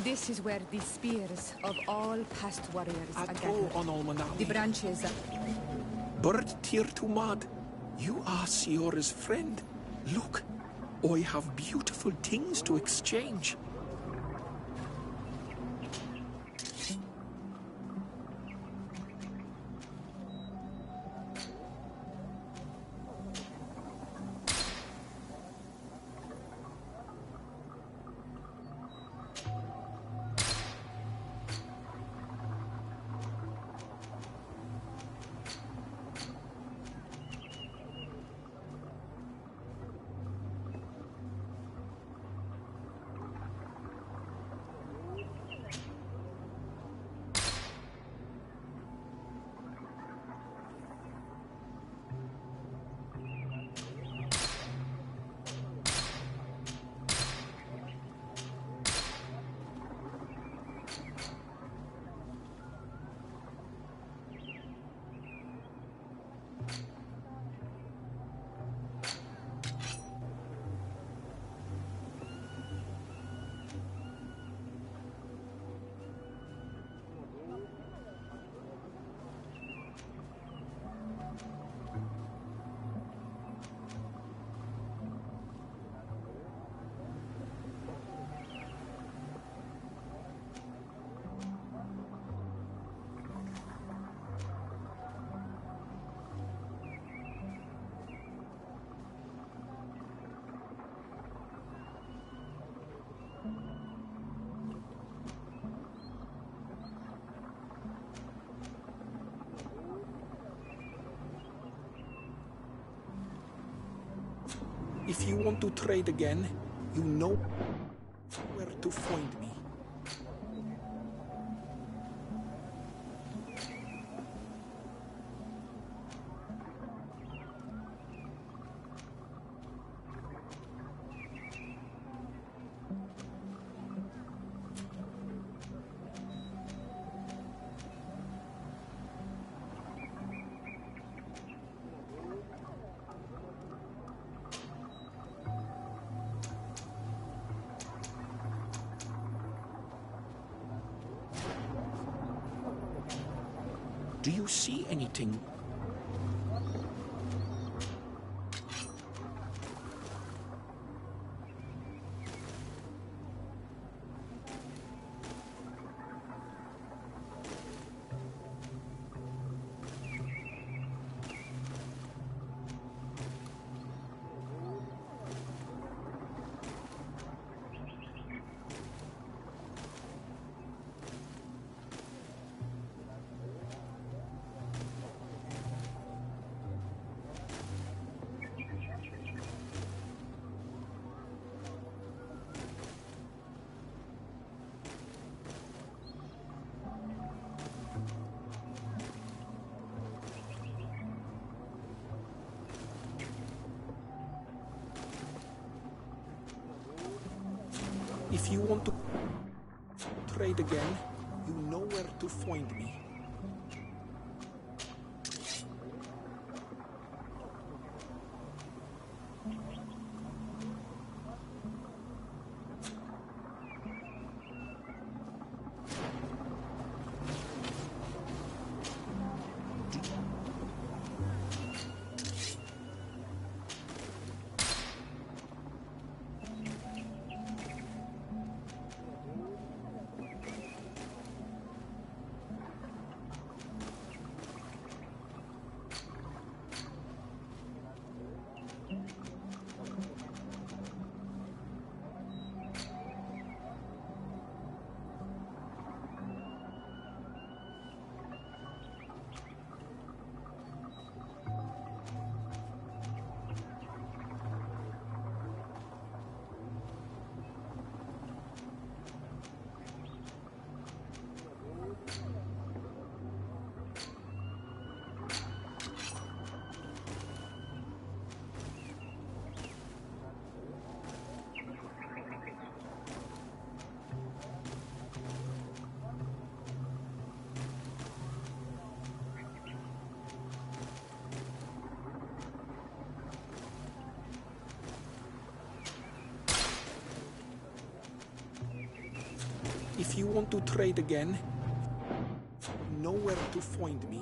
This is where the spears of all past warriors are gathered. The branches Bird tear to mud. You are Siora's friend. Look, I have beautiful things to exchange. If you want to trade again, you know where to find me. Do you see anything? If you want to trade again, you know where to find me. If you want to trade again, know where to find me.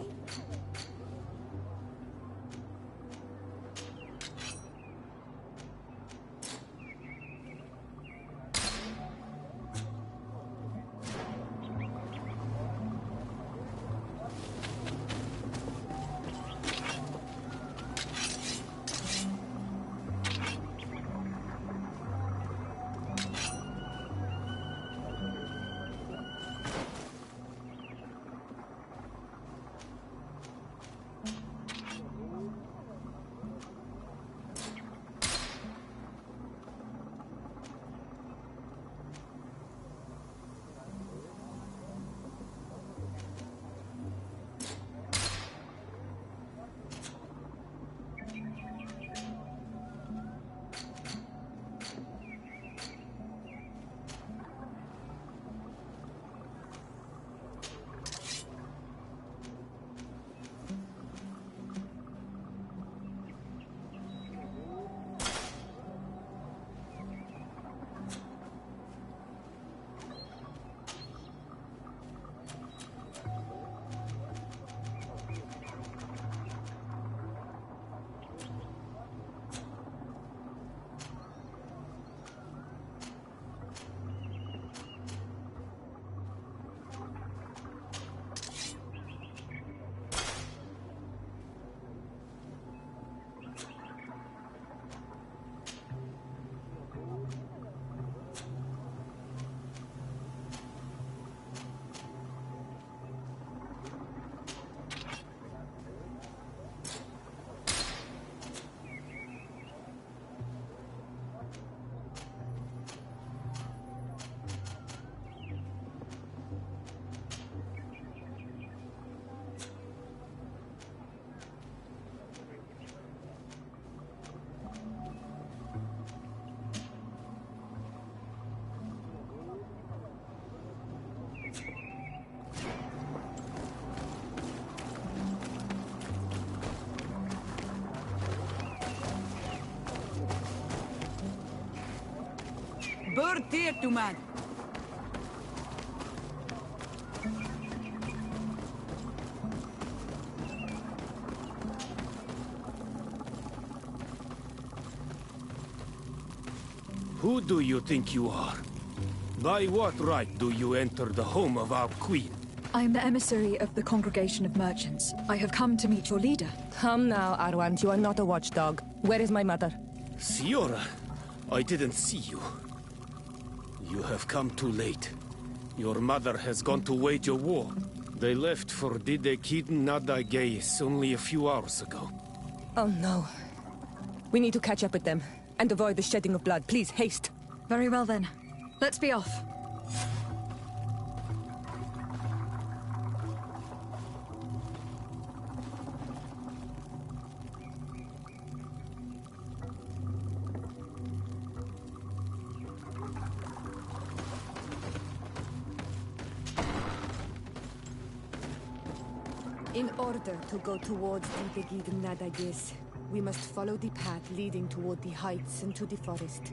Bird here to man. Who do you think you are? By what right do you enter the home of our queen? I am the emissary of the Congregation of Merchants. I have come to meet your leader. Come now, Arwand. You are not a watchdog. Where is my mother? Siora, I didn't see you. You have come too late. Your mother has gone to wage a war. They left for Didekid Nadageis only a few hours ago. Oh no. We need to catch up with them and avoid the shedding of blood. Please, haste. Very well then. Let's be off. In order to go towards Didegid Nadagis, we must follow the path leading toward the heights and to the forest.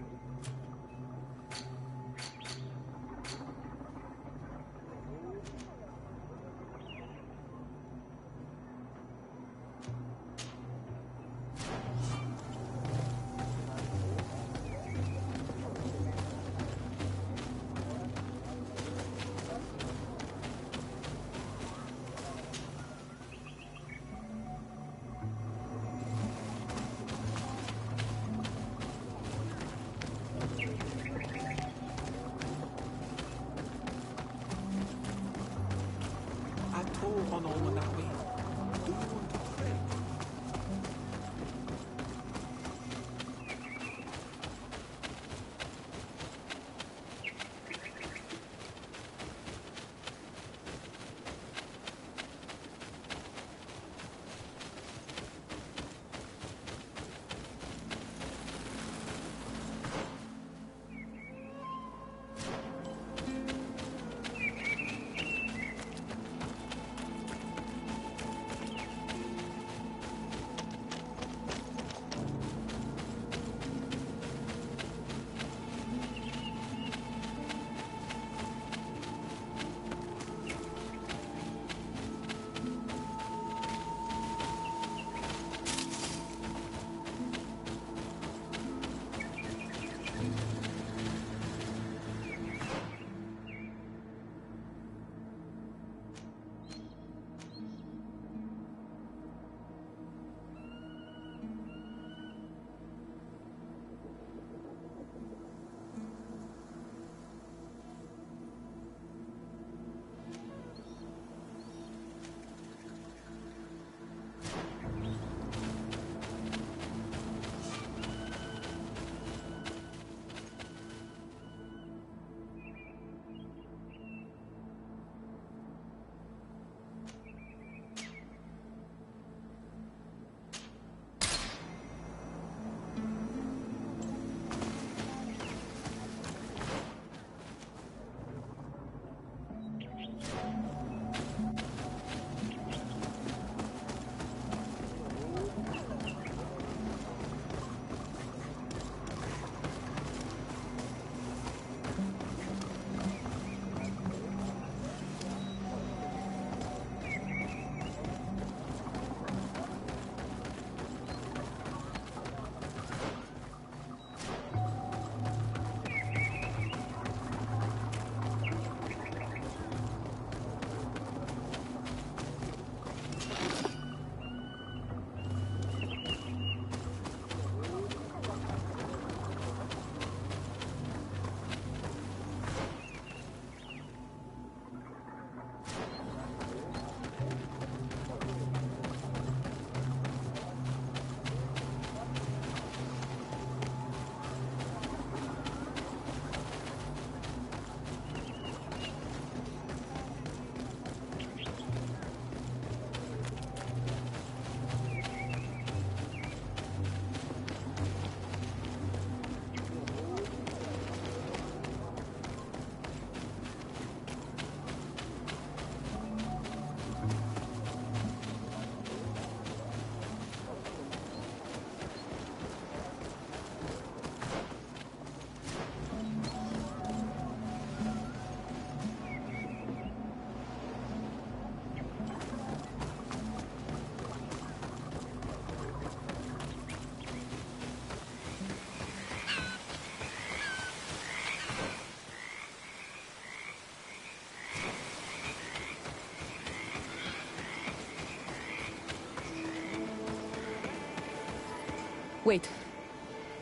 Wait.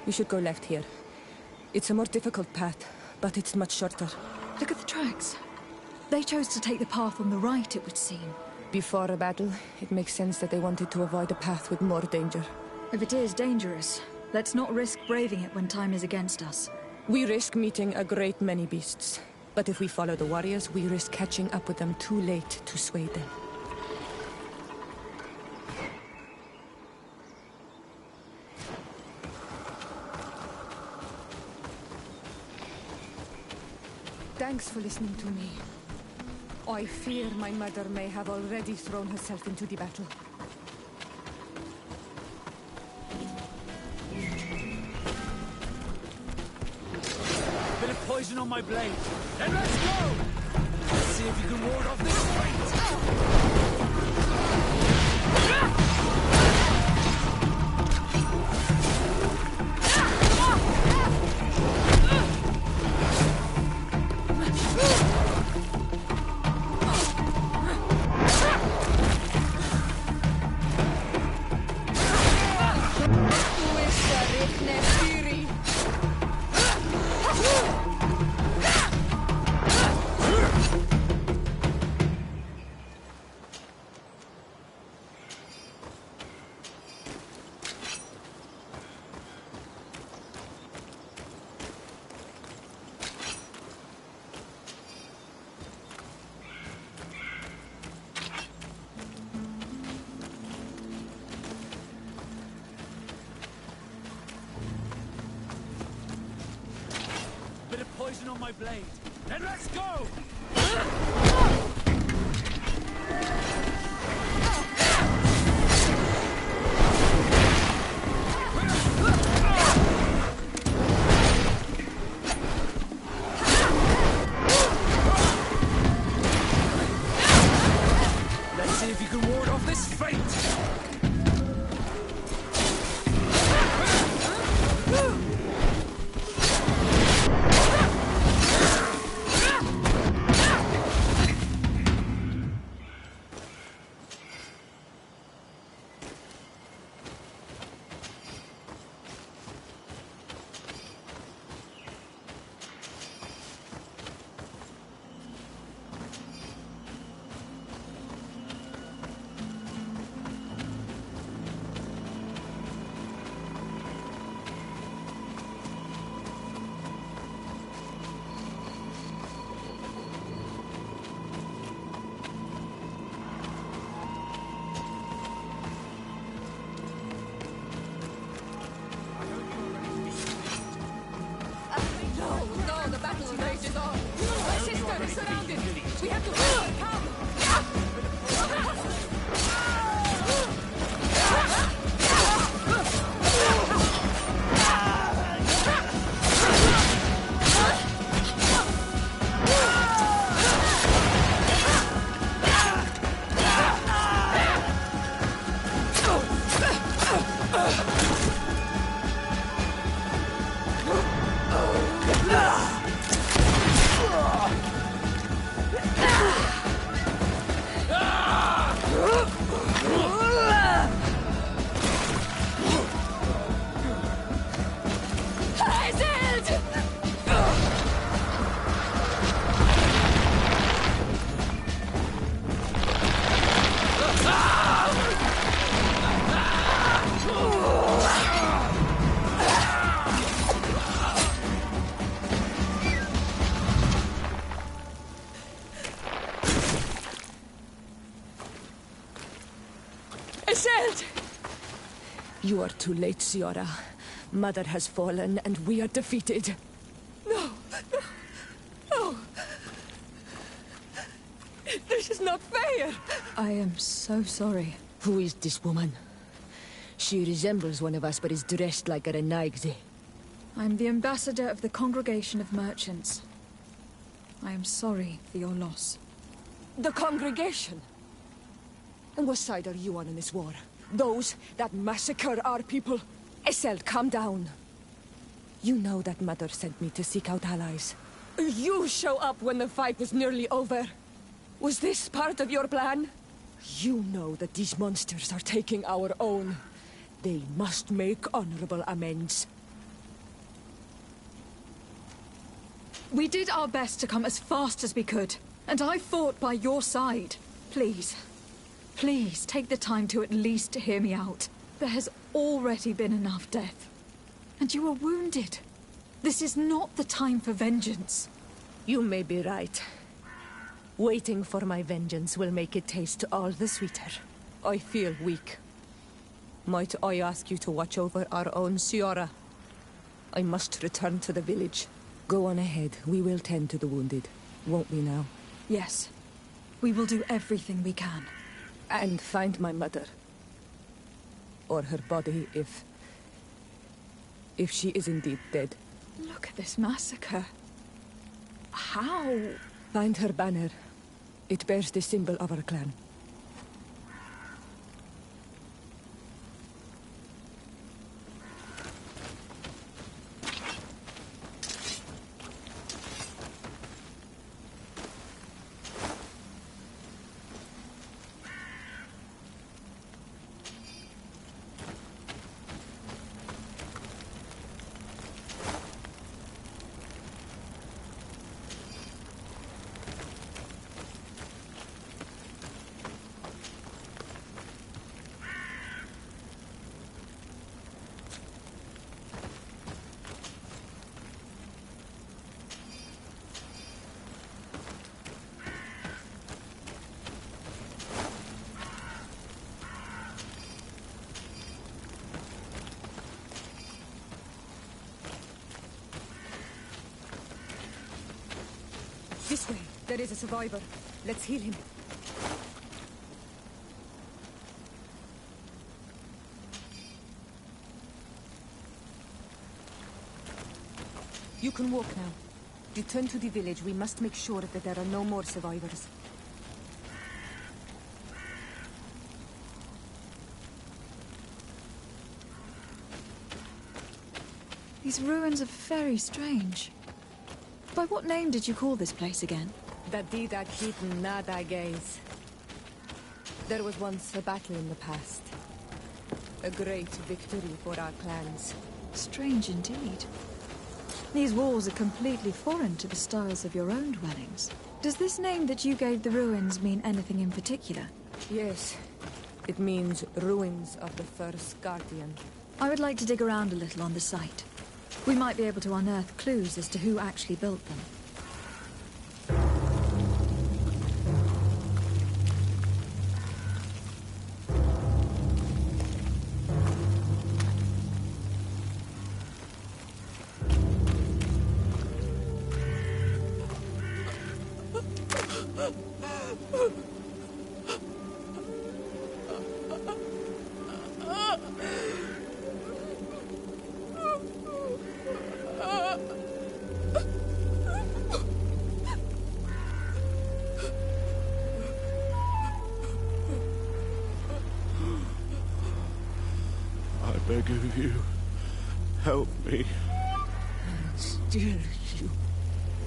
We should go left here. It's a more difficult path, but it's much shorter. Look at the tracks. They chose to take the path on the right, it would seem. Before a battle, it makes sense that they wanted to avoid a path with more danger. If it is dangerous, let's not risk braving it when time is against us. We risk meeting a great many beasts. But if we follow the warriors, we risk catching up with them too late to sway them. Thanks for listening to me. I fear my mother may have already thrown herself into the battle. Bit of poison on my blade. Then let's go! Let's see if you can ward off this fate! Bit of poison on my blade. Then let's go! Let's see if you can ward off this fate! No, the battle rages on. My sister is surrounded. We have to come. You are too late, Siora. Mother has fallen, and we are defeated. No! This is not fair! I am so sorry. Who is this woman? She resembles one of us, but is dressed like a Renaigze. I'm the ambassador of the Congregation of Merchants. I am sorry for your loss. The congregation? And what side are you on in this war? Those that massacre our people? Essel, calm down. You know that Mother sent me to seek out allies. You show up when the fight was nearly over. Was this part of your plan? You know that these monsters are taking our own. They must make honorable amends. We did our best to come as fast as we could, and I fought by your side. Please, please take the time to at least hear me out. There has already been enough death. And you were wounded. This is not the time for vengeance. You may be right. Waiting for my vengeance will make it taste all the sweeter. I feel weak. Might I ask you to watch over our own Ciora? I must return to the village. Go on ahead. We will tend to the wounded. Won't we now? Yes. We will do everything we can. And find my mother. Or her body, if she is indeed dead. Look at this massacre. How? Find her banner. It bears the symbol of our clan. This way. There is a survivor. Let's heal him. You can walk now. Return to the village. We must make sure that there are no more survivors. These ruins are very strange. By what name did you call this place again? The Dida Keaton Nada Gaze. There was once a battle in the past. A great victory for our clans. Strange indeed. These walls are completely foreign to the styles of your own dwellings. Does this name that you gave the ruins mean anything in particular? Yes. It means ruins of the first guardian. I would like to dig around a little on the site. We might be able to unearth clues as to who actually built them. I beg of you, help me. Still you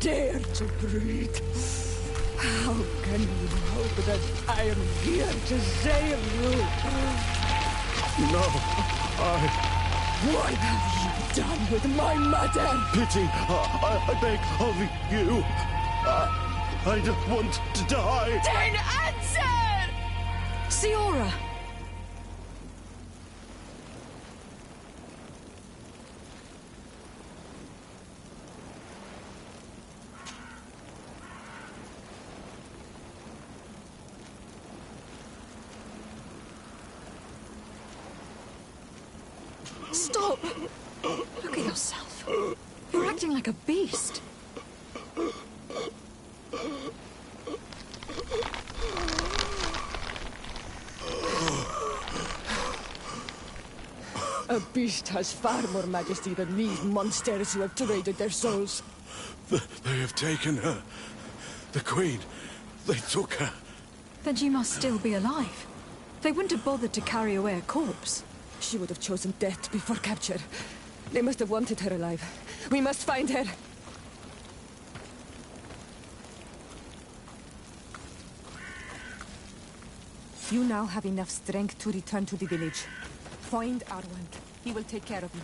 dare to breathe. How can you hope that I am here to save you? No, What have you done with my mother? Pity, I beg of you. I don't want to die. Then answer! Ciora! Stop! Look at yourself. You're acting like a beast. A beast has far more majesty than these monsters who have traded their souls. They have taken her. The Queen. They took her. Then she must still be alive. They wouldn't have bothered to carry away a corpse. She would have chosen death before capture. They must have wanted her alive. We must find her. You now have enough strength to return to the village. Find Arwand. He will take care of you.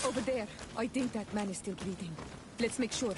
Over there. I think that man is still breathing. Let's make sure.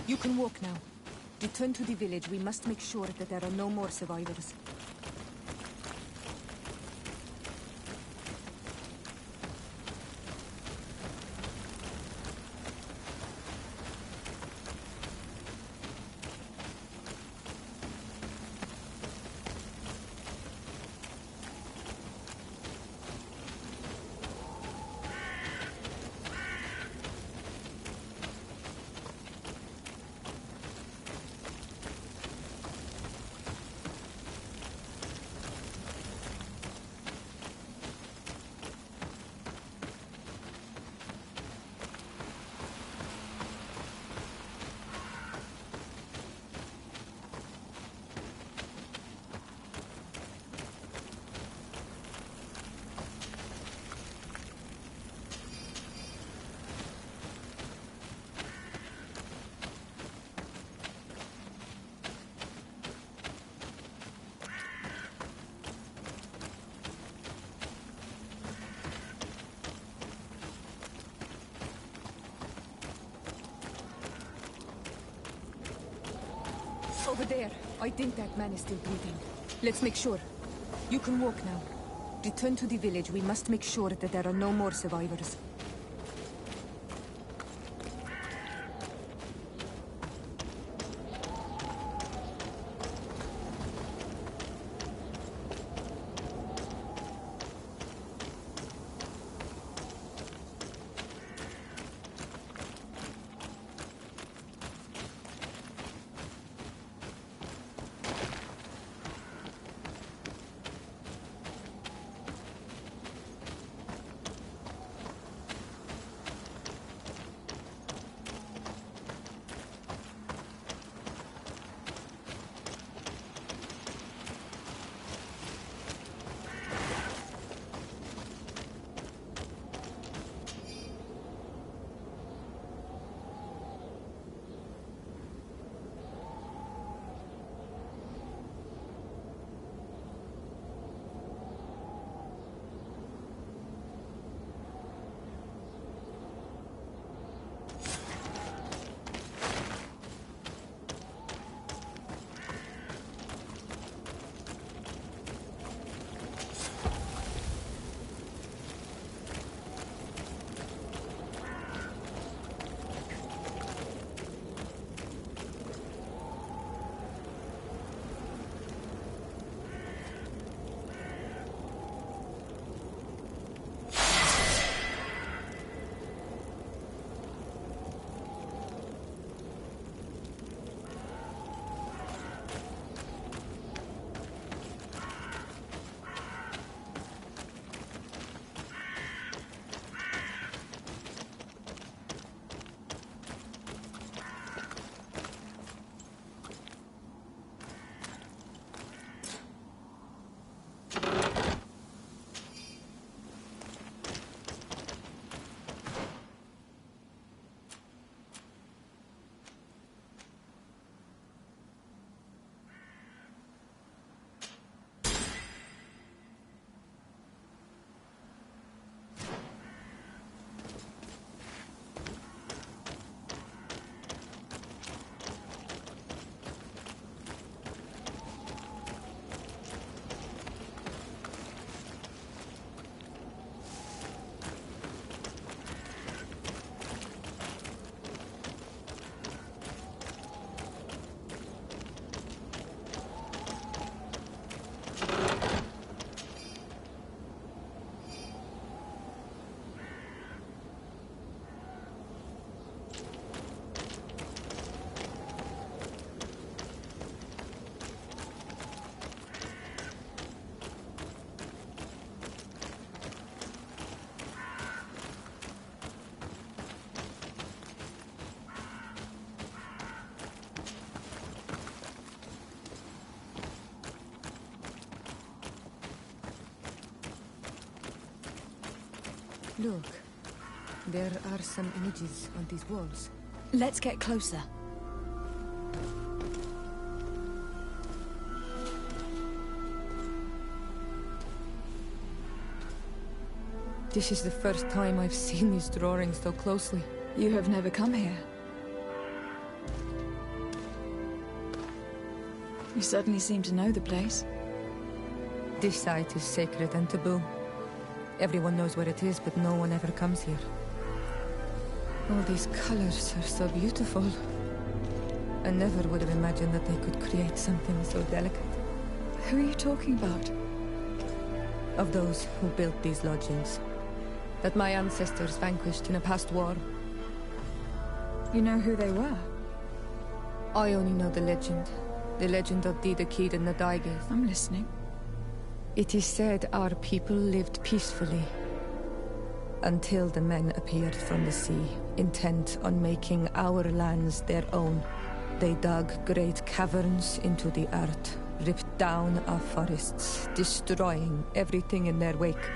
You can walk now. Return to the village. We must make sure that there are no more survivors. over there. I think that man is still breathing. Let's make sure. You can walk now. Return to the village. We must make sure that there are no more survivors. Look, there are some images on these walls. Let's get closer. This is the first time I've seen these drawings so closely. You have never come here. You certainly seem to know the place. This site is sacred and taboo. Everyone knows where it is, but no one ever comes here. All these colors are so beautiful. I never would have imagined that they could create something so delicate. Who are you talking about? Of those who built these lodgings. That my ancestors vanquished in a past war. You know who they were? I only know the legend. The legend of Dida Kid and Nadaiges. I'm listening. It is said our people lived peacefully until the men appeared from the sea, intent on making our lands their own. They dug great caverns into the earth, ripped down our forests, destroying everything in their wake.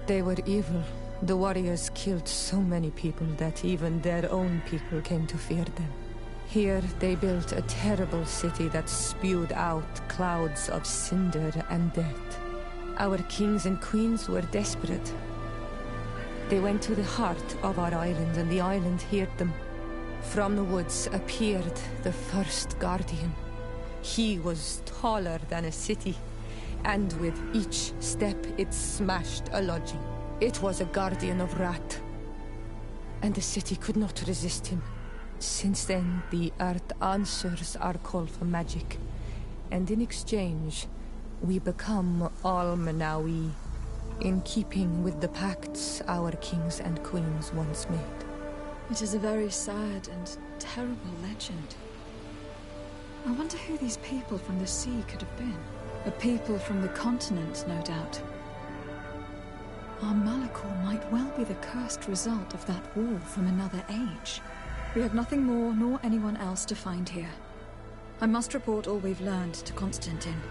They were evil. The warriors killed so many people that even their own people came to fear them. Here they built a terrible city that spewed out clouds of cinder and death. Our kings and queens were desperate. They went to the heart of our island, and the island heard them. From the woods appeared the first guardian. He was taller than a city, and with each step it smashed a lodging. It was a guardian of Rat, and the city could not resist him. Since then, the earth answers our call for magic, and in exchange, we become Almanawi, in keeping with the pacts our kings and queens once made. It is a very sad and terrible legend. I wonder who these people from the sea could have been. A people from the continent, no doubt. Our Malachor might well be the cursed result of that war from another age. We have nothing more nor anyone else to find here. I must report all we've learned to Constantine.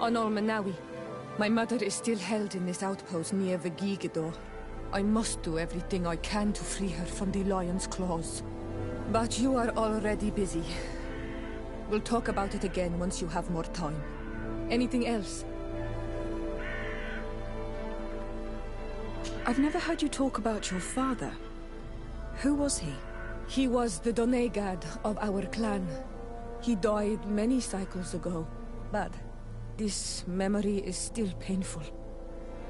On Olmanawi. My mother is still held in this outpost near Vigigidor. I must do everything I can to free her from the lion's claws. But you are already busy. We'll talk about it again once you have more time. Anything else? I've never heard you talk about your father. Who was he? He was the Donegad of our clan. He died many cycles ago, but this memory is still painful.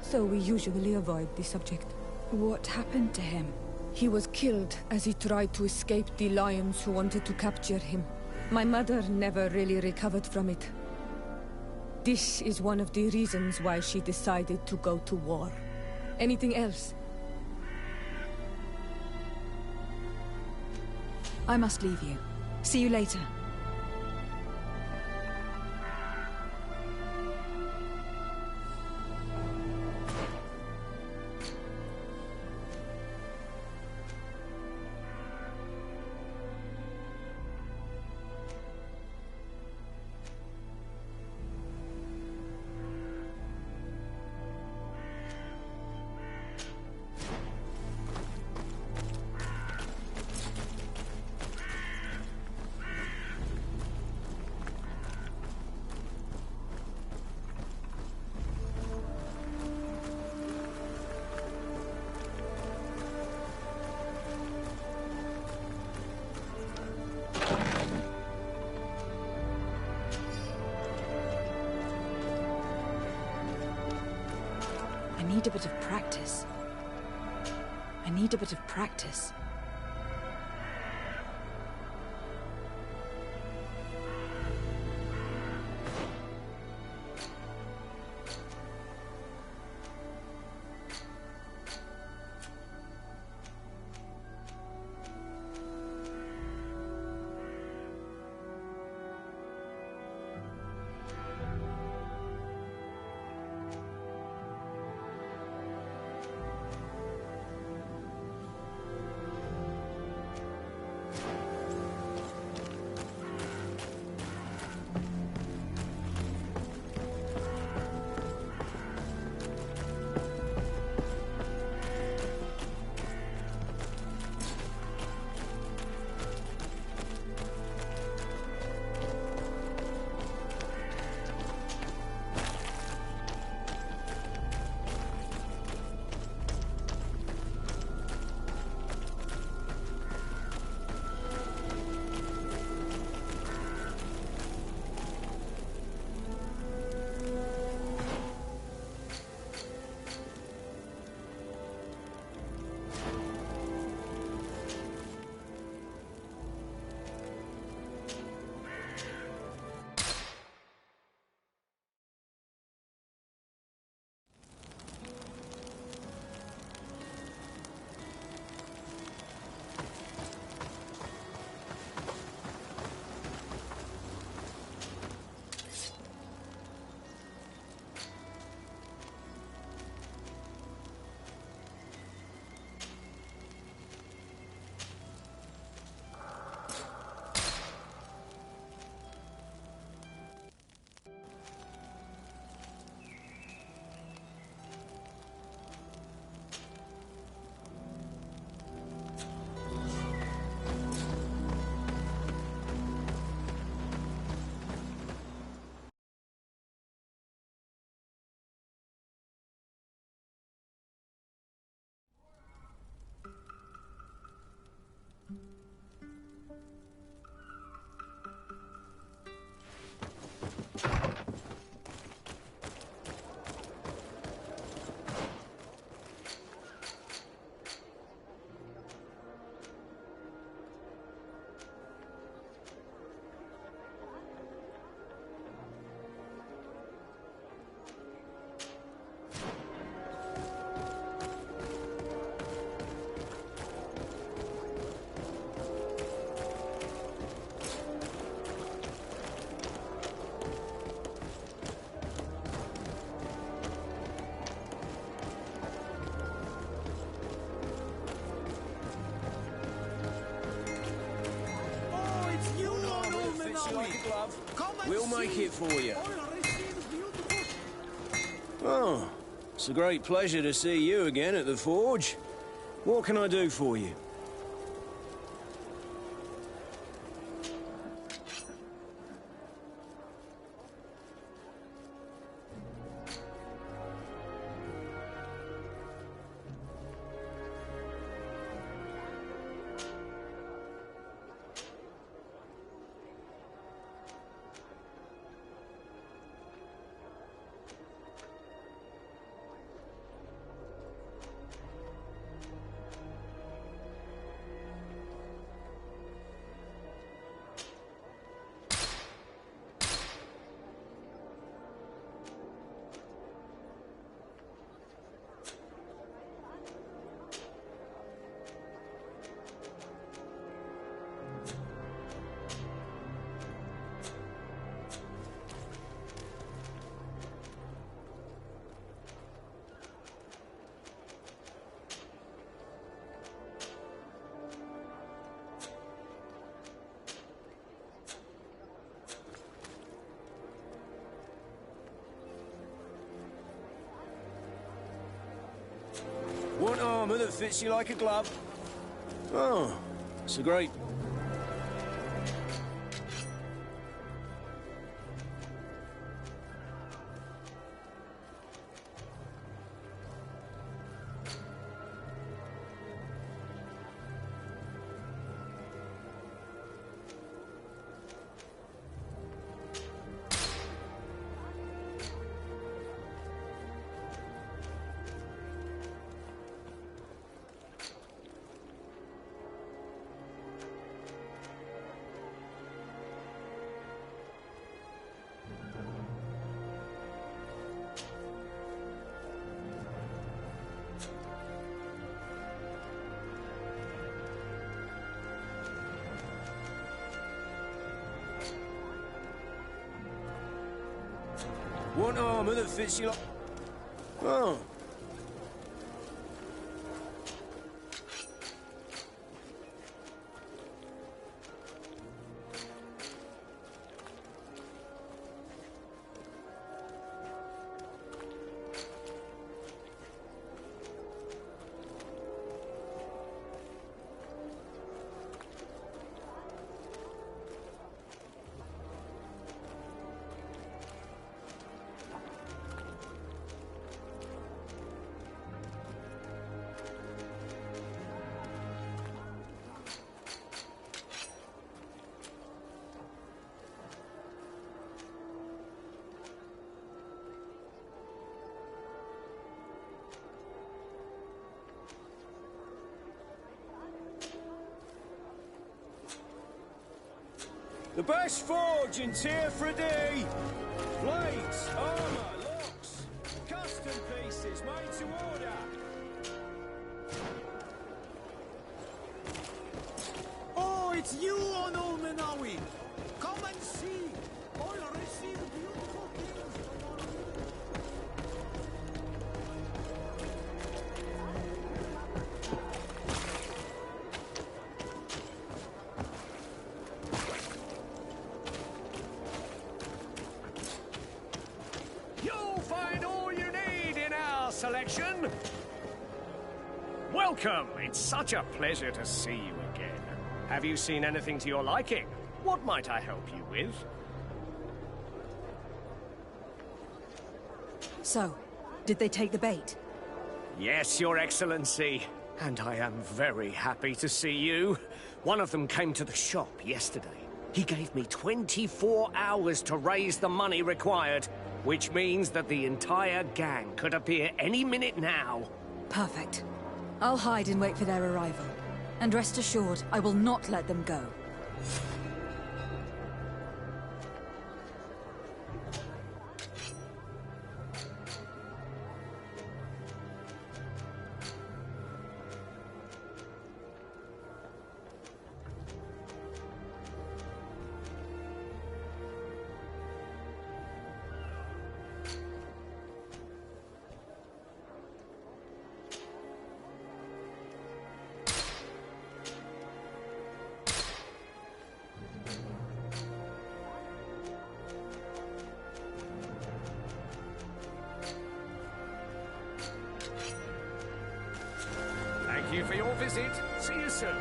So we usually avoid the subject. What happened to him? He was killed as he tried to escape the lions who wanted to capture him. My mother never really recovered from it. This is one of the reasons why she decided to go to war. Anything else? I must leave you. See you later. I need a bit of practice. I need a bit of practice. We'll make it for you. Oh, it's a great pleasure to see you again at the Forge. What can I do for you? Want armor that fits you like a glove? Oh, it's a great... Want armor that fits you like... Oh. The best forge in Tier 3D! Blades, armor, locks, custom pieces made to order! Oh, it's you, Ono Menawi! Come and see! I'll receive beautiful things from our... You'll find all you need in our selection. Welcome. It's such a pleasure to see you again. Have you seen anything to your liking? What might I help you with? So, did they take the bait? Yes, Your Excellency. And I am very happy to see you. One of them came to the shop yesterday. He gave me 24 hours to raise the money required, which means that the entire gang could appear any minute now. Perfect. I'll hide and wait for their arrival. And rest assured, I will not let them go. you for your visit. See you soon.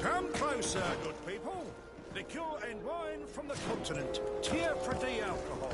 Come closer, good people. Liqueur and wine from the continent. Tier pretty alcohol.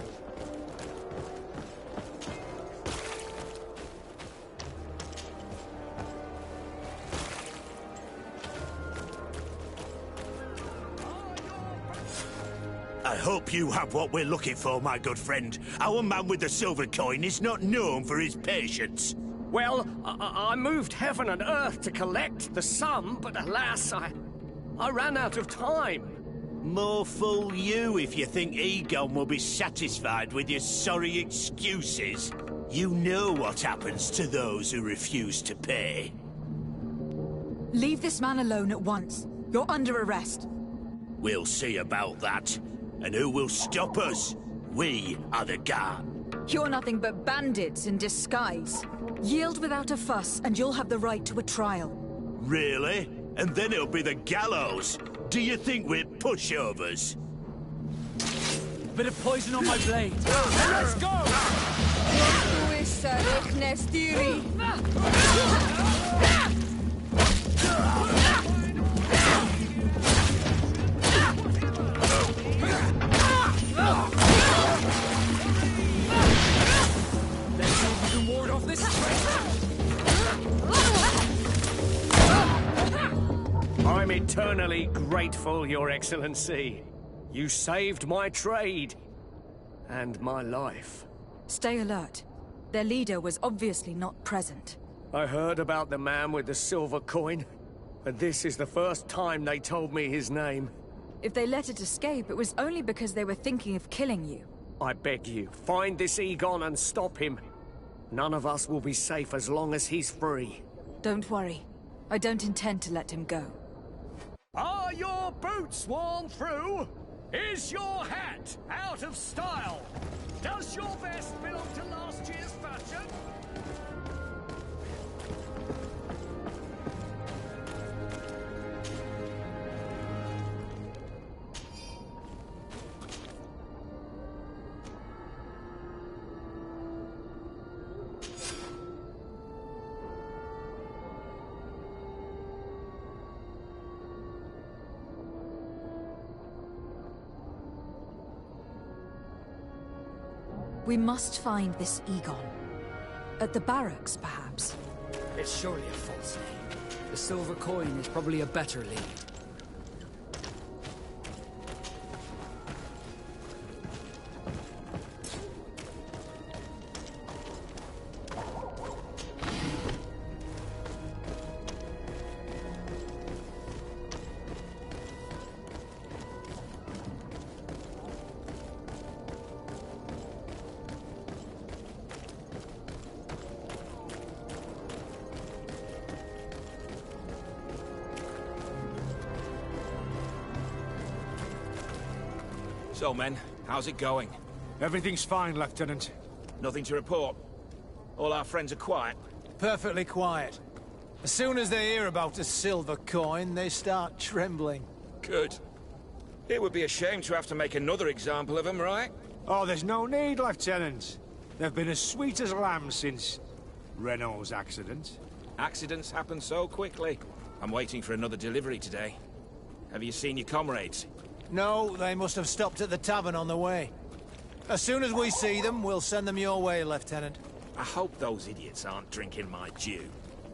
I hope you have what we're looking for, my good friend. Our man with the silver coin is not known for his patience. Well, I moved heaven and earth to collect the sum, but alas, I ran out of time. More fool you if you think Egon will be satisfied with your sorry excuses. You know what happens to those who refuse to pay. Leave this man alone at once. You're under arrest. We'll see about that. And who will stop us? We are the guard. You're nothing but bandits in disguise. Yield without a fuss, and you'll have the right to a trial. Really? And then it'll be the gallows. Do you think we're pushovers? Bit of poison on my blade. Let's go! Let's see if we can ward off this I'm eternally grateful, Your Excellency. You saved my trade and my life. Stay alert. Their leader was obviously not present. I heard about the man with the silver coin, and this is the first time they told me his name. If they let it escape, it was only because they were thinking of killing you. I beg you, find this Egon and stop him. None of us will be safe as long as he's free. Don't worry. I don't intend to let him go. Are your boots worn through? Is your hat out of style? Does your vest belong to last year's fashion? We must find this Egon. At the barracks, perhaps. It's surely a false name. The silver coin is probably a better lead. So, men, how's it going? Everything's fine, Lieutenant. Nothing to report? All our friends are quiet? Perfectly quiet. As soon as they hear about a silver coin, they start trembling. Good. It would be a shame to have to make another example of them, right? Oh, there's no need, Lieutenant. They've been as sweet as lambs since Renault's accident. Accidents happen so quickly. I'm waiting for another delivery today. Have you seen your comrades? No, they must have stopped at the tavern on the way. As soon as we see them, we'll send them your way, Lieutenant. I hope those idiots aren't drinking my dew.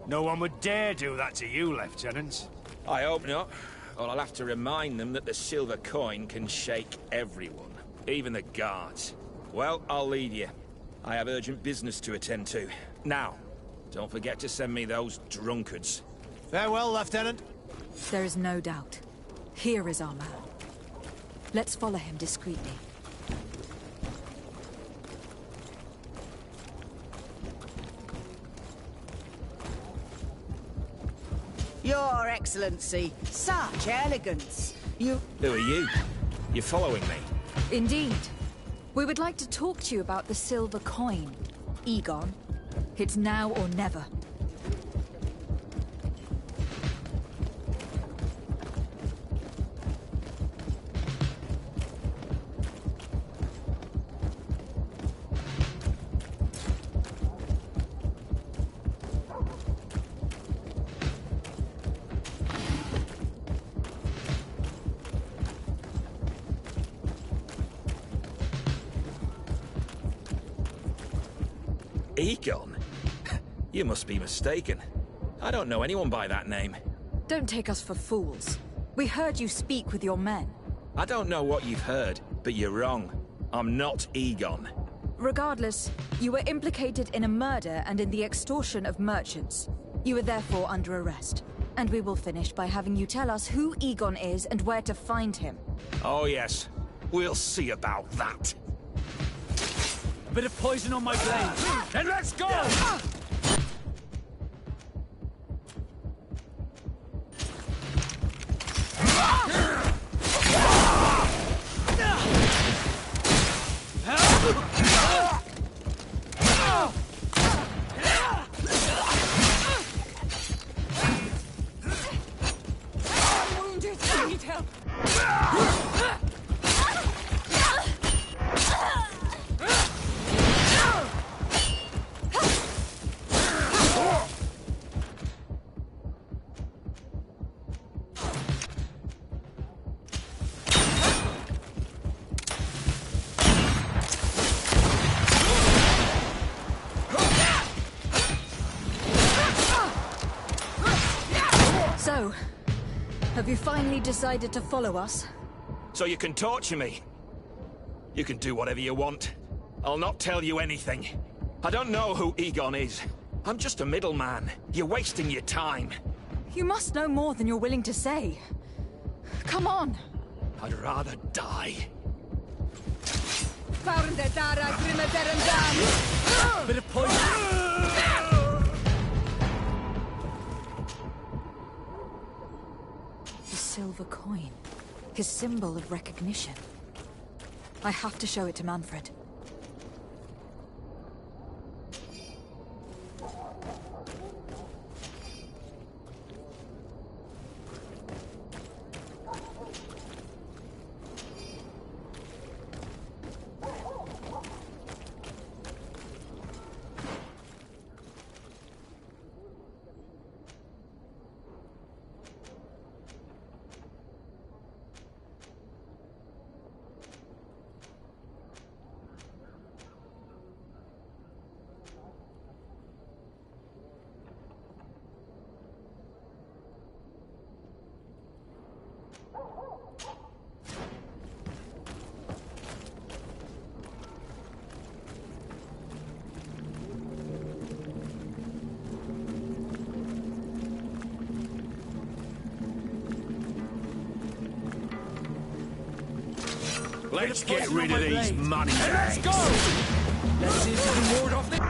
No one would dare do that to you, Lieutenant. I hope not. Or I'll have to remind them that the silver coin can shake everyone, even the guards. Well, I'll leave you. I have urgent business to attend to. Now, don't forget to send me those drunkards. Farewell, Lieutenant. There is no doubt. Here is our man. Let's follow him discreetly. Your Excellency, such elegance. Who are you? You're following me? Indeed. We would like to talk to you about the silver coin. Egon. It's now or never. Egon? You must be mistaken. I don't know anyone by that name. Don't take us for fools. We heard you speak with your men. I don't know what you've heard, but you're wrong. I'm not Egon. Regardless, you were implicated in a murder and in the extortion of merchants. You are therefore under arrest. And we will finish by having you tell us who Egon is and where to find him. Oh yes, we'll see about that. A bit of poison on my blade. Then let's go! I'm wounded. I need help. So, have you finally decided to follow us? So you can torture me. You can do whatever you want. I'll not tell you anything. I don't know who Egon is. I'm just a middleman. You're wasting your time. You must know more than you're willing to say. Come on! I'd rather die. A bit of poison. The silver coin. His symbol of recognition. I have to show it to Manfred. Let's get rid of these money Let's bags. go! Let's see if we can ward off the...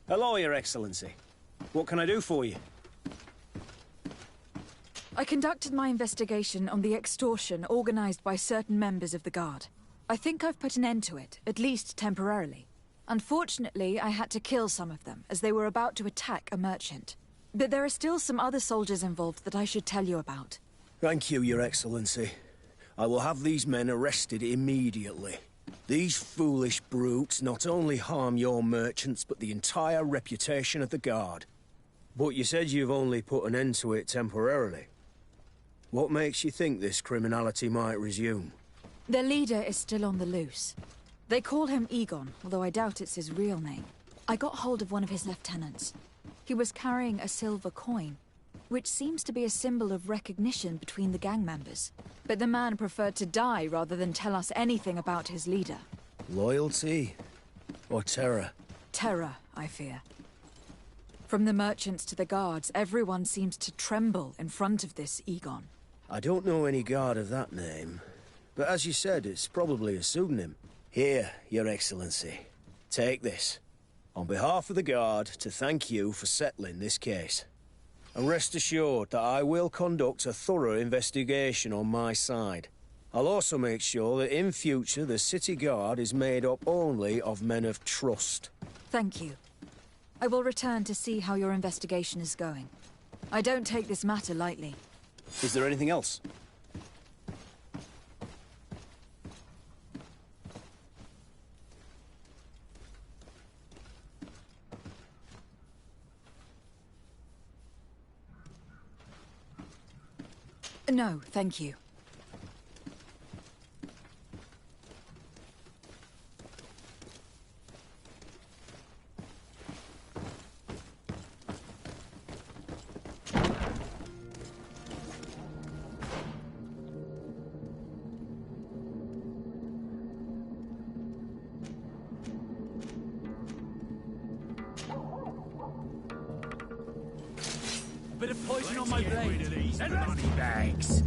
Hello, Your Excellency. What can I do for you? I conducted my investigation on the extortion organized by certain members of the Guard. I think I've put an end to it, at least temporarily. Unfortunately, I had to kill some of them, as they were about to attack a merchant. But there are still some other soldiers involved that I should tell you about. Thank you, Your Excellency. I will have these men arrested immediately. These foolish brutes not only harm your merchants, but the entire reputation of the Guard. But you said you've only put an end to it temporarily. What makes you think this criminality might resume? Their leader is still on the loose. They call him Egon, although I doubt it's his real name. I got hold of one of his lieutenants. He was carrying a silver coin, which seems to be a symbol of recognition between the gang members. But the man preferred to die rather than tell us anything about his leader. Loyalty? Or terror? Terror, I fear. From the merchants to the guards, everyone seems to tremble in front of this Egon. I don't know any guard of that name. But as you said, it's probably a pseudonym. Here, Your Excellency. Take this. On behalf of the Guard, to thank you for settling this case. And rest assured that I will conduct a thorough investigation on my side. I'll also make sure that in future the City Guard is made up only of men of trust. Thank you. I will return to see how your investigation is going. I don't take this matter lightly. Is there anything else? No, thank you. A bit of poison on my blade. Send money bags.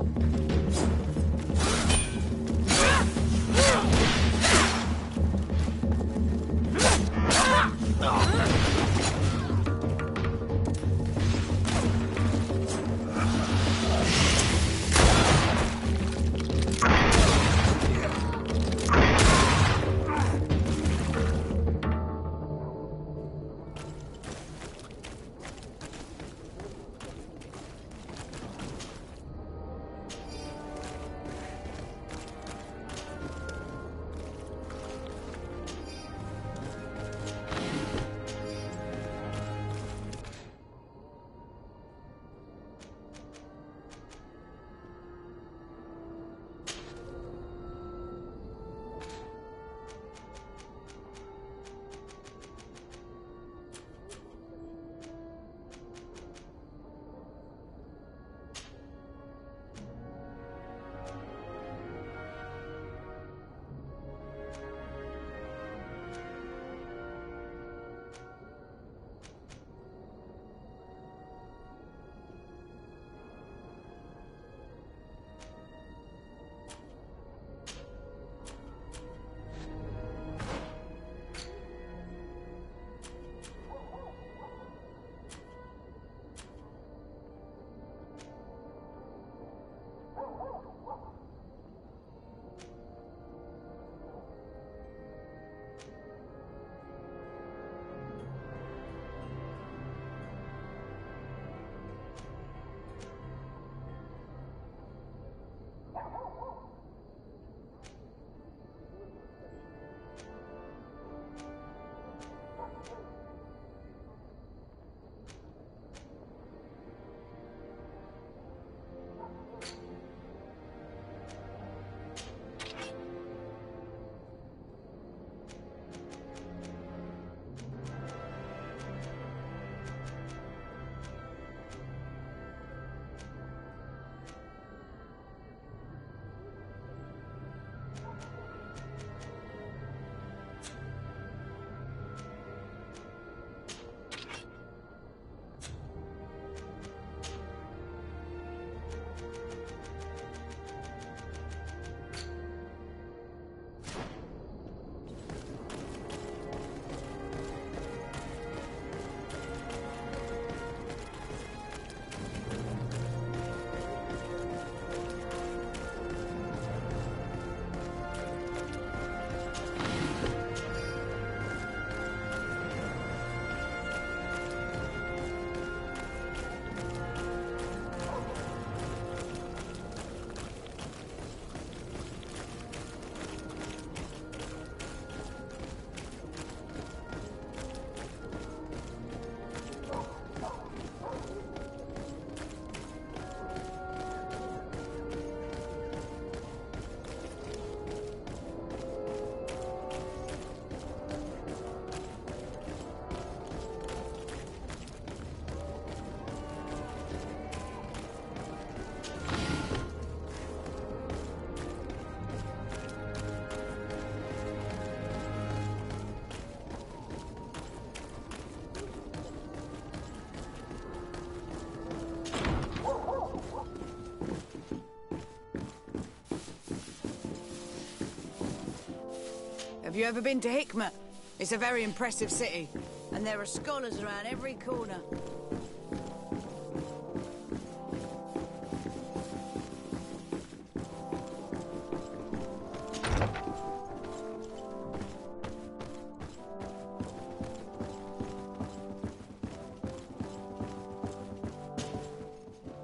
Have you ever been to Hikmet? It's a very impressive city, and there are scholars around every corner.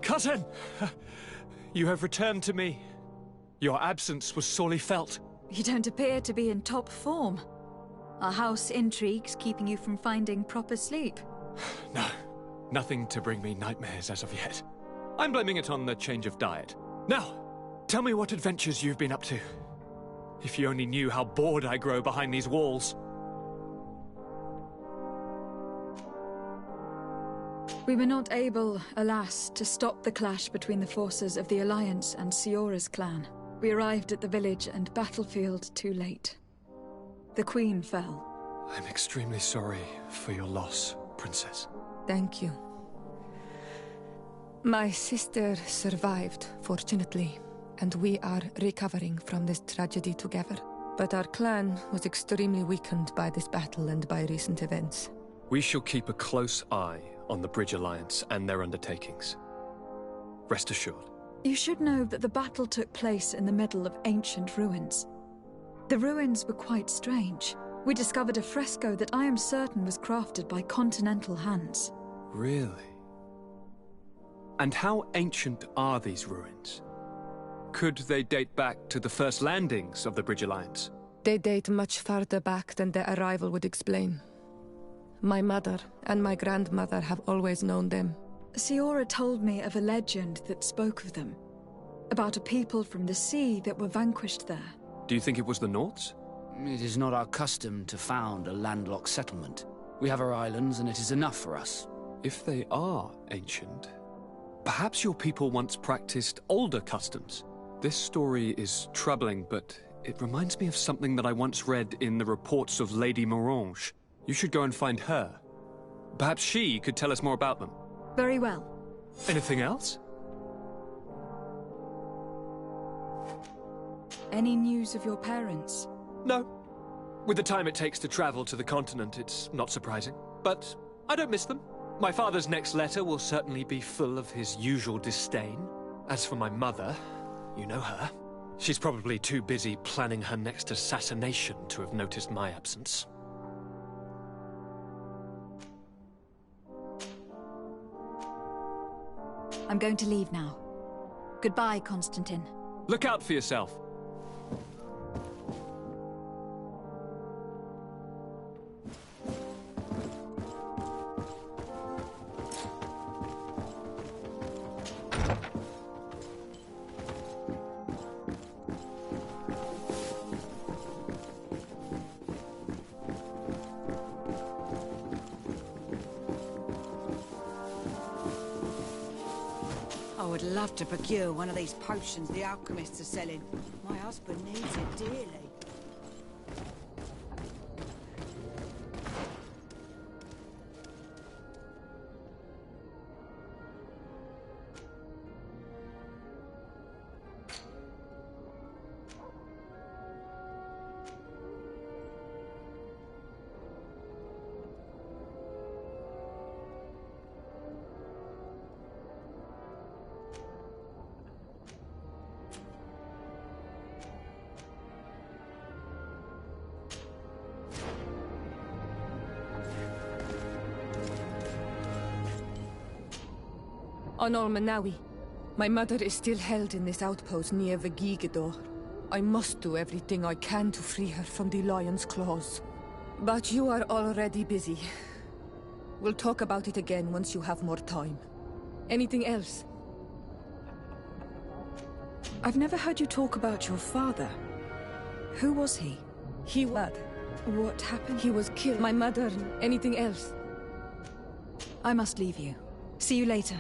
Cousin! You have returned to me. Your absence was sorely felt. You don't appear to be in top form. Are house intrigues keeping you from finding proper sleep? No, nothing to bring me nightmares as of yet. I'm blaming it on the change of diet. Now, tell me what adventures you've been up to. If you only knew how bored I grow behind these walls. We were not able, alas, to stop the clash between the forces of the Alliance and Siora's clan. We arrived at the village and battlefield too late. The Queen fell. I'm extremely sorry for your loss, Princess. Thank you. My sister survived, fortunately, and we are recovering from this tragedy together. But our clan was extremely weakened by this battle and by recent events. We shall keep a close eye on the Bridge Alliance and their undertakings. Rest assured. You should know that the battle took place in the middle of ancient ruins. The ruins were quite strange. We discovered a fresco that I am certain was crafted by continental hands. Really? And how ancient are these ruins? Could they date back to the first landings of the Bridge Alliance? They date much farther back than their arrival would explain. My mother and my grandmother have always known them. Siora told me of a legend that spoke of them. About a people from the sea that were vanquished there. Do you think it was the Nords? It is not our custom to found a landlocked settlement. We have our islands, and it is enough for us. If they are ancient, perhaps your people once practiced older customs. This story is troubling, but it reminds me of something that I once read in the reports of Lady Morange. You should go and find her. Perhaps she could tell us more about them. Very well. Anything else? Any news of your parents? No. With the time it takes to travel to the continent, it's not surprising. But I don't miss them. My father's next letter will certainly be full of his usual disdain. As for my mother, you know her. She's probably too busy planning her next assassination to have noticed my absence. I'm going to leave now. Goodbye, Constantine. Look out for yourself. I would love to procure one of these potions the alchemists are selling. My husband needs it dearly. Honor Manawi, my mother is still held in this outpost near Vegigedor. I must do everything I can to free her from the lion's claws. But you are already busy. We'll talk about it again once you have more time. Anything else? I've never heard you talk about your father. Who was he? He what? What happened? He was killed. My mother. Anything else? I must leave you. See you later.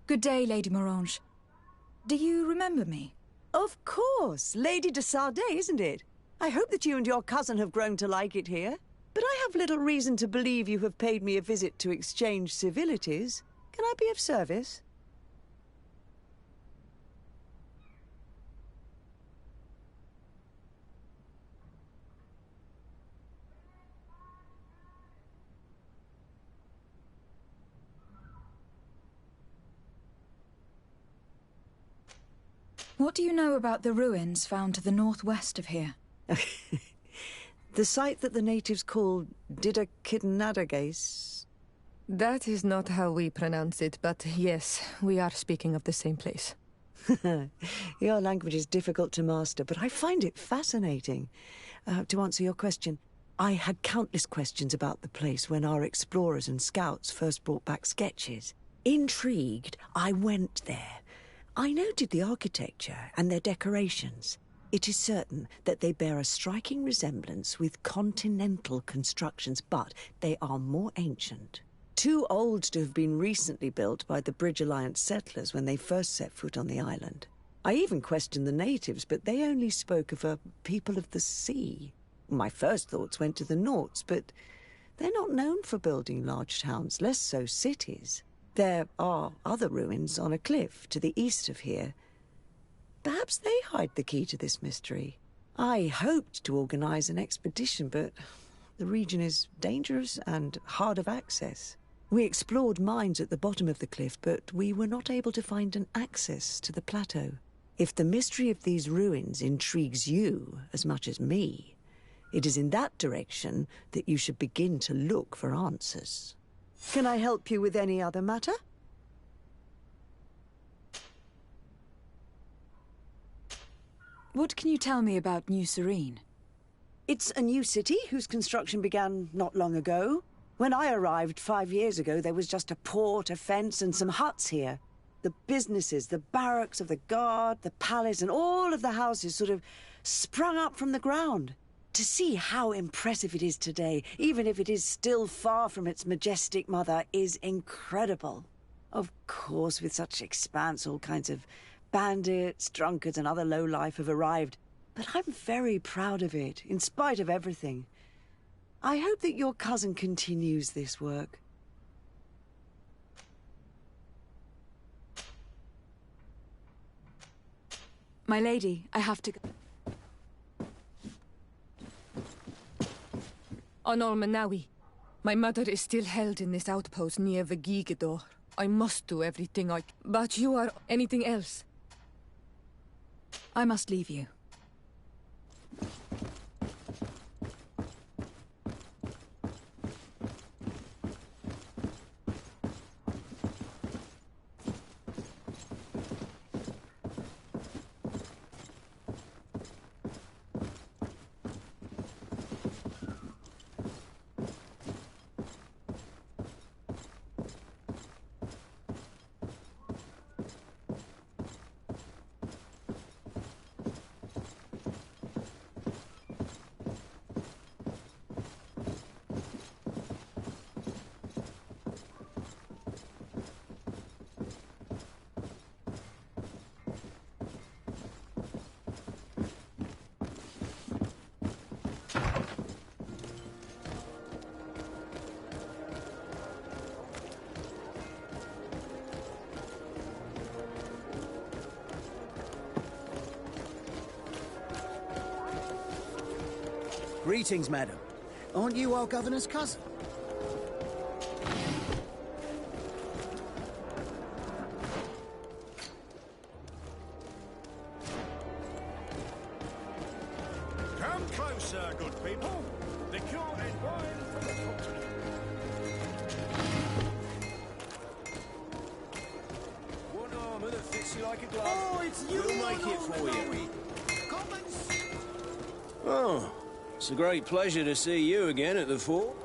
Good day, Lady Morange. Do you remember me? Of course. Lady de Sardet, isn't it? I hope that you and your cousin have grown to like it here. But I have little reason to believe you have paid me a visit to exchange civilities. Can I be of service? What do you know about the ruins found to the northwest of here? The site that the natives call Didakidnadagais. That is not how we pronounce it, but yes, we are speaking of the same place. Your language is difficult to master, but I find it fascinating. To answer your question, I had countless questions about the place when our explorers and scouts first brought back sketches. Intrigued, I went there. I noted the architecture and their decorations. It is certain that they bear a striking resemblance with continental constructions, but they are more ancient. Too old to have been recently built by the Bridge Alliance settlers when they first set foot on the island. I even questioned the natives, but they only spoke of a people of the sea. My first thoughts went to the Nauts, but they're not known for building large towns, less so cities. There are other ruins on a cliff to the east of here. Perhaps they hide the key to this mystery. I hoped to organize an expedition, but the region is dangerous and hard of access. We explored mines at the bottom of the cliff, but we were not able to find an access to the plateau. If the mystery of these ruins intrigues you as much as me, it is in that direction that you should begin to look for answers. Can I help you with any other matter? What can you tell me about New Serene? It's a new city whose construction began not long ago. When I arrived 5 years ago, there was just a port, a fence, and some huts here. The businesses, the barracks of the guard, the palace, and all of the houses sort of sprung up from the ground. To see how impressive it is today, even if it is still far from its majestic mother, is incredible. Of course, with such expanse, all kinds of bandits, drunkards, and other lowlife have arrived. But I'm very proud of it, in spite of everything. I hope that your cousin continues this work. My lady, I have to go. On Olmanawi, my mother is still held in this outpost near Vegigador. I must do everything I... But you are... anything else? I must leave you. Greetings, madam. Aren't you our governor's cousin? Come closer, good people. Liqueur and wine from the continent. One armour that fits you like a glove. Oh, it's you! We'll make it for you. Oh, it's a great pleasure to see you again at the fort.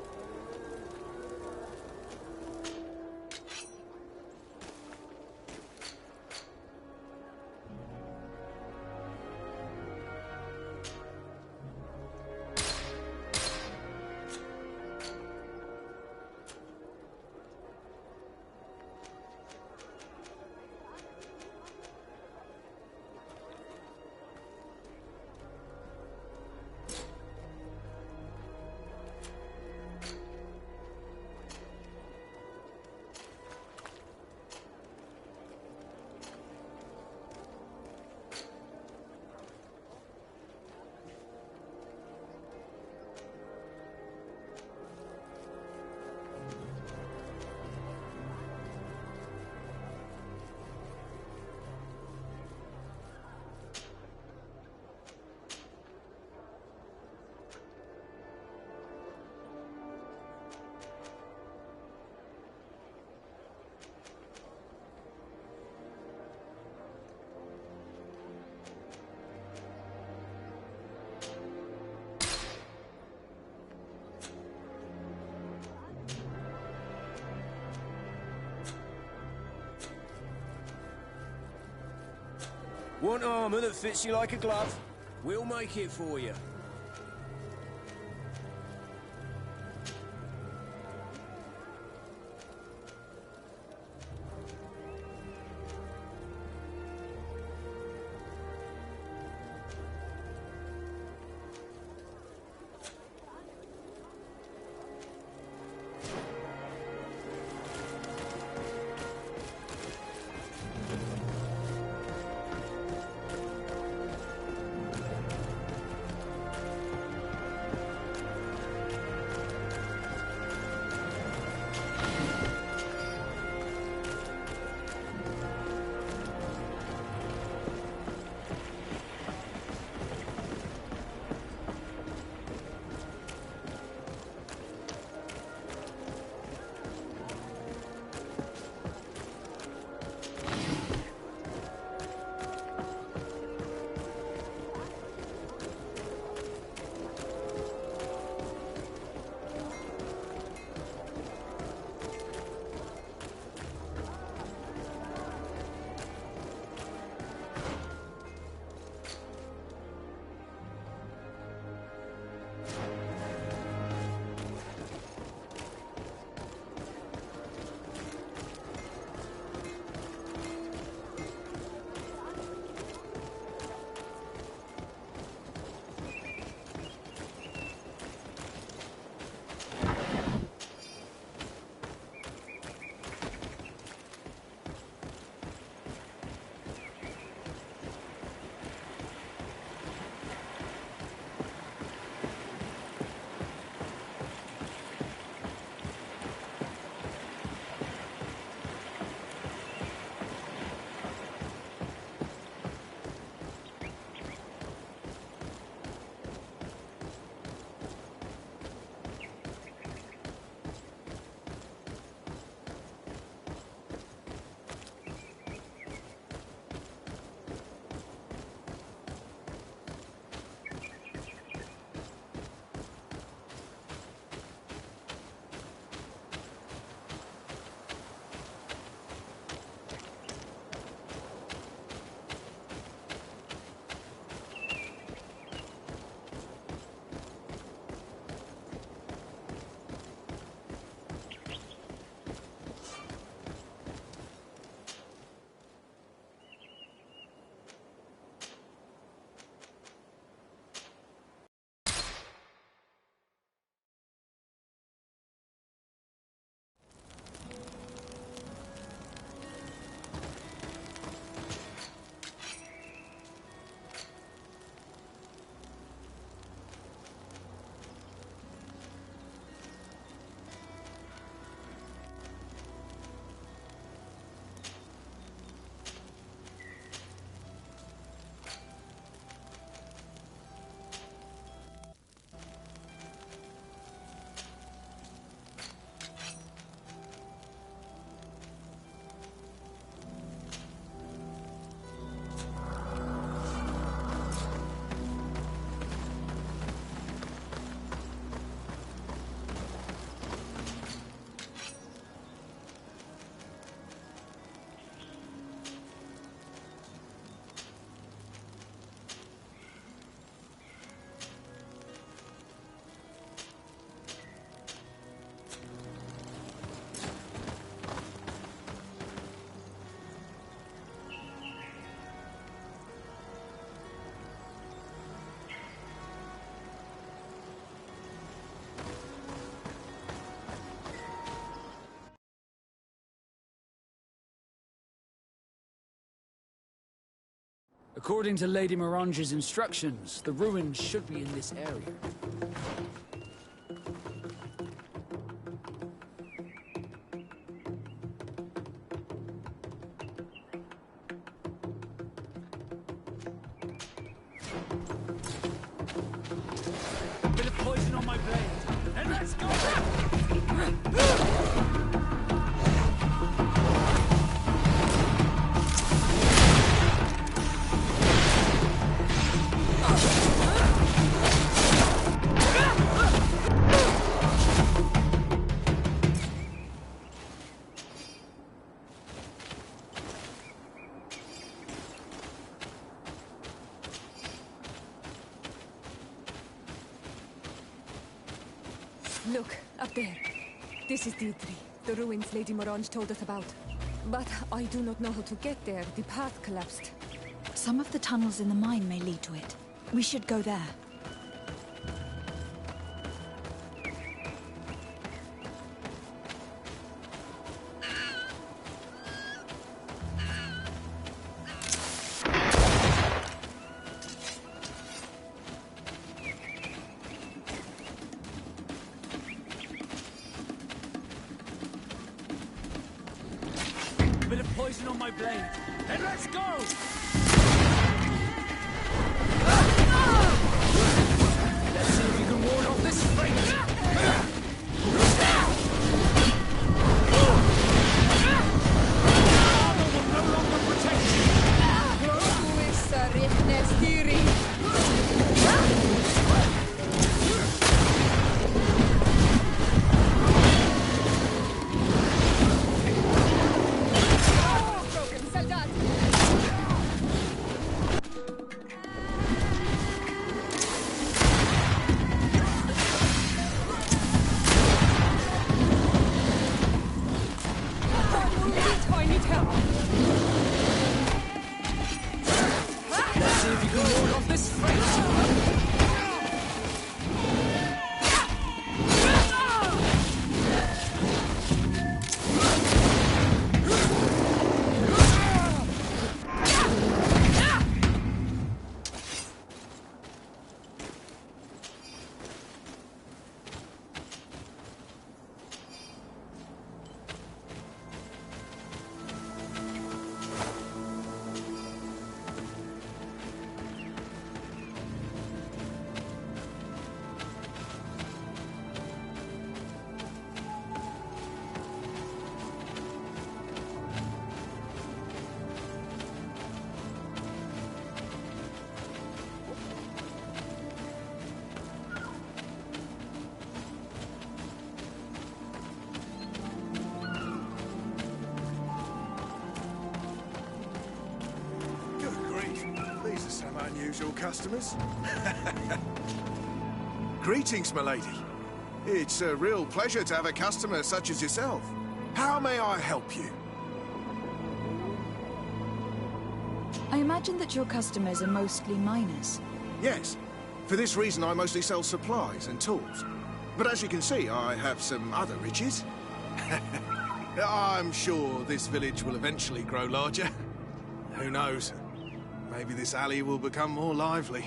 Want armor that fits you like a glove? We'll make it for you. According to Lady Mirange's instructions, the ruins should be in this area. A bit of poison on my blade, and let's go! Look, up there. This is Deirdre, the ruins Lady Morange told us about. But I do not know how to get there. The path collapsed. Some of the tunnels in the mine may lead to it. We should go there. Bit of poison on my blade. Then let's go! Let's see if you can ward off this fate! Will no longer protect Unusual customers. Greetings, my lady. It's a real pleasure to have a customer such as yourself. How may I help you? I imagine that your customers are mostly miners. Yes. For this reason, I mostly sell supplies and tools. But as you can see, I have some other riches. I'm sure this village will eventually grow larger. Who knows? Maybe this alley will become more lively.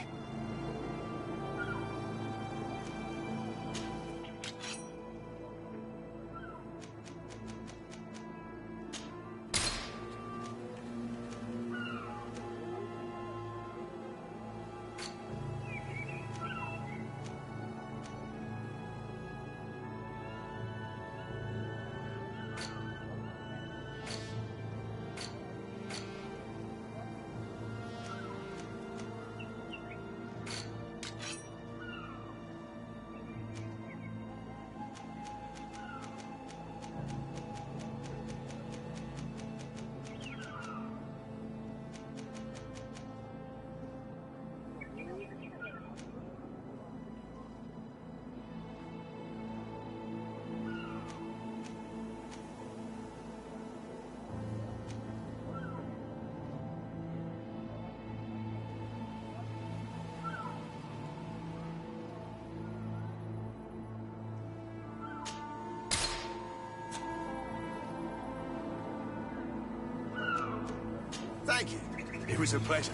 Thank you. It was a pleasure.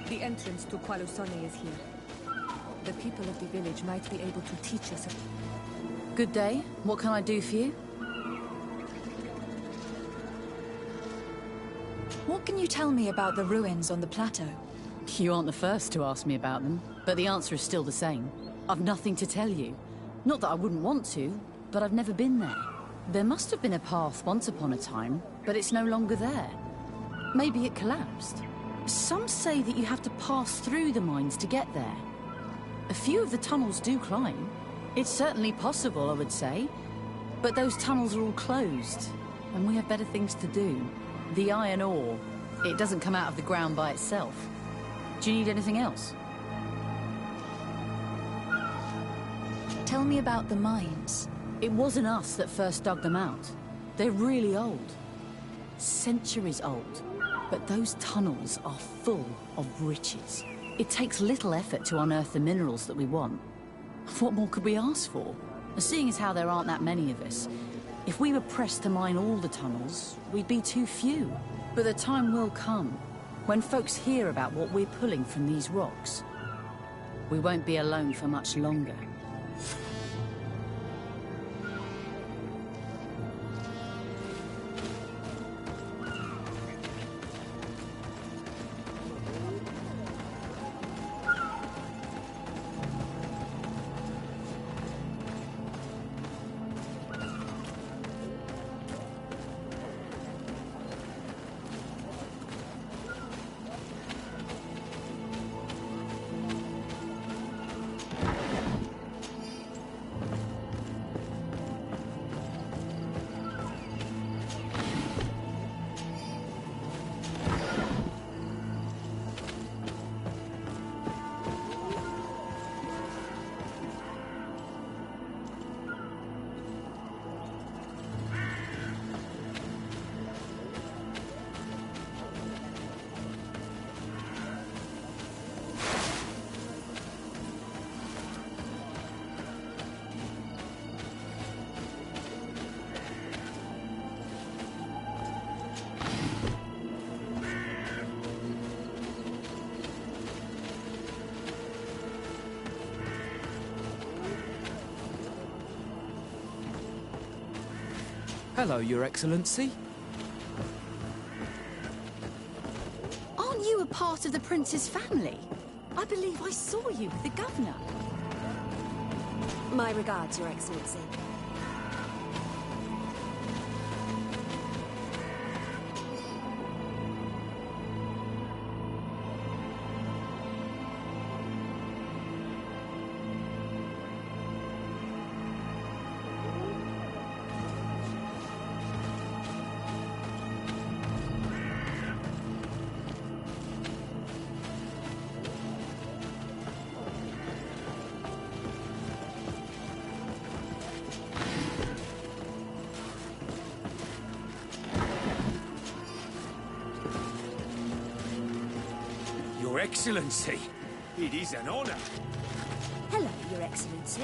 The entrance to Qualusone is here. The people of the village might be able to teach us. Good day. What can I do for you? What can you tell me about the ruins on the plateau? You aren't the first to ask me about them, but the answer is still the same. I've nothing to tell you. Not that I wouldn't want to, but I've never been there. There must have been a path once upon a time, but it's no longer there. Maybe it collapsed. Some say that you have to pass through the mines to get there. A few of the tunnels do climb. It's certainly possible, I would say. But those tunnels are all closed. and we have better things to do. The iron ore, it doesn't come out of the ground by itself. Do you need anything else? Tell me about the mines. It wasn't us that first dug them out. They're really old. Centuries old. But those tunnels are full of riches. It takes little effort to unearth the minerals that we want. What more could we ask for? Seeing as how there aren't that many of us, if we were pressed to mine all the tunnels, we'd be too few. But the time will come when folks hear about what we're pulling from these rocks. We won't be alone for much longer. Hello, Your Excellency. Aren't you a part of the Prince's family? I believe I saw you with the Governor. My regards, Your Excellency. Your Excellency, it is an honor. Hello, Your Excellency.